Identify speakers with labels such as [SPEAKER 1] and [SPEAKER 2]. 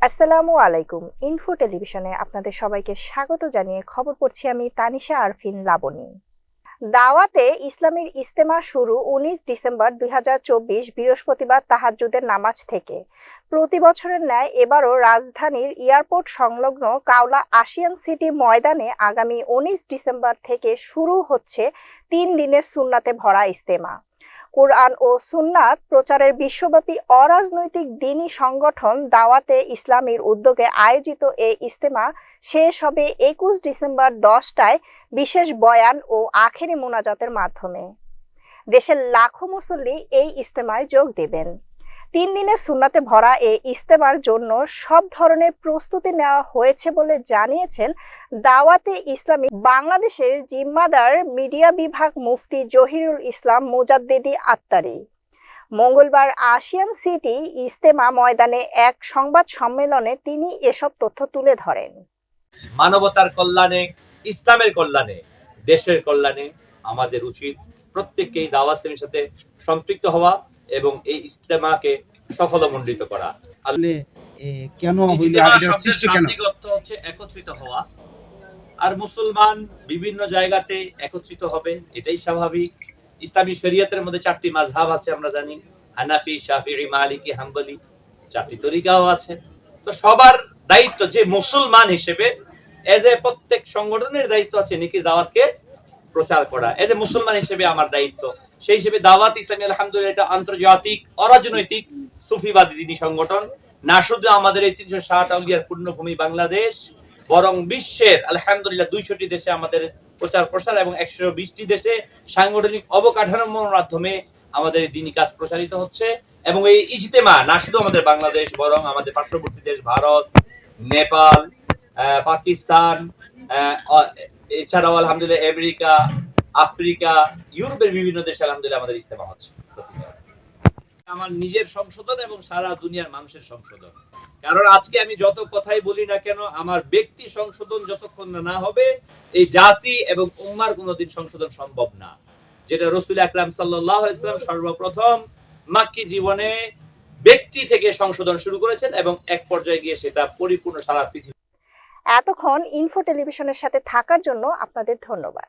[SPEAKER 1] আসসালামু আলাইকুম। ইনফো টেলিভিশনে আপনাদের সবাইকে স্বাগত জানিয়ে খবর পড়ছি আমি তানিশা আরফিন লাবণী। দাওয়াতে ইসলামীর ইজতেমা শুরু ১৯ ডিসেম্বর ২০২৪ বৃহস্পতিবার তাহাজ্জুদের নামাজ থেকে। প্রতি বছরের ন্যায় এবারও রাজধানীর এয়ারপোর্ট সংলগ্ন কাওলা আশিয়ান সিটি ময়দানে আগামী ১৯ ডিসেম্বর থেকে শুরু হচ্ছে ৩ দিনের সুন্নাতে ভরা ইজতেমা। কোরআন ও সুন্নাত প্রচারের বিশ্বব্যাপী অরাজনৈতিক দ্বীনি সংগঠন দাওয়াতে ইসলামীর উদ্যোগে আয়োজিত এই ইজতেমা শেষ হবে ২১ ডিসেম্বর ১০টায় বিশেষ বয়ান ও আখেরি মোনাজাতের মাধ্যমে। দেশের লাখো মুসল্লি এই ইজতেমায় যোগ দেবেন। ৩ দিনের সুন্নাতে ভরা এই ইজতেমার জন্য সব ধরনের প্রস্তুতি নেওয়া হয়েছে বলে জানিয়েছেন দাওয়াতে ইসলামী বাংলাদেশের জিম্মাদার মিডিয়া বিভাগ মুফতি জহিরুল ইসলাম মুজাদ্দিদি আত্তারি। মঙ্গলবার আশিয়ান সিটি ইজতেমা ময়দানে এক সংবাদ সম্মেলনে তিনি এসব তথ্য তুলে ধরেন।
[SPEAKER 2] মানবতার কল্যাণে, ইসলামের কল্যাণে, দেশের কল্যাণে আমাদের উচিত প্রত্যেককেই দাওয়াত ইসলামের সাথে সম্পৃক্ত হওয়া এবং এই ইজতেমাকে সফলমণ্ডিত করা।
[SPEAKER 3] কেন সৃষ্টি কেন
[SPEAKER 2] হচ্ছে একত্রিত হওয়া, আর মুসলমান বিভিন্ন জায়গাতে একত্রিত হবে, এটাই স্বাভাবিক। ইসলামী শরীয়তের মধ্যে 4টি মাযহাব আছে, আমরা জানি, হানাফি, শাফিঈ, মালিকি, হাম্বলি, 4টি তরিকাও আছে। তো সবার দায়িত্ব যে মুসলমান হিসেবে প্রত্যেক সংগঠনের দায়িত্ব আছে নেকি দাওয়াতকে প্রচার করা। মুসলমান হিসেবে আমার দায়িত্ব, সেই হিসেবে দাওয়াত ইসলামী আলহামদুলিল্লাহ এটা আন্তর্জাতিক অরাজনৈতিক সুফিবাদী দ্বীনি সংগঠন। না শুধু আমাদের এই 360 আউলিয়ার পূর্ণভূমি বাংলাদেশ, বরং বিশ্বের আলহামদুলিল্লাহ 200টি দেশে আমাদের প্রচার প্রসার এবং 120টি দেশে সাংগঠনিক অবকাঠামোর মাধ্যমে আমাদের এই দ্বীনি কাজ প্রসারিত হচ্ছে। এবং এই ইজতেমা না শুধু আমাদের বাংলাদেশ, বরং আমাদের পার্শ্ববর্তী দেশ ভারত, নেপাল, পাকিস্তান, এছাড়াও আলহামদুলিল্লাহ আমেরিকা, আফ্রিকা, ইউরোপের বিভিন্ন দেশে আলহামদুলিল্লাহ আমাদের ইজতেমা হচ্ছে। আমার নিজের সংশোধন এবং সারা দুনিয়ার মানুষের সংশোধন। কারণ আজকে আমি যত কথাই বলি না কেন, আমার ব্যক্তি সংশোধন যতক্ষণ না হবে এই জাতি এবং উম্মার কোনোদিন সংশোধন সম্ভব না। যেটা রাসূল আকরাম সাল্লাল্লাহু আলাইহি ওয়াসাল্লাম সর্বপ্রথম মাক্কি জীবনে ব্যক্তি থেকে সংশোধন শুরু করেছেন এবং এক পর্যায়ে গিয়ে সেটা পরিপূর্ণ সারা পৃথিবী।
[SPEAKER 1] এতক্ষণ ইনফো টেলিভিশনের সাথে থাকার জন্য আপনাদের ধন্যবাদ।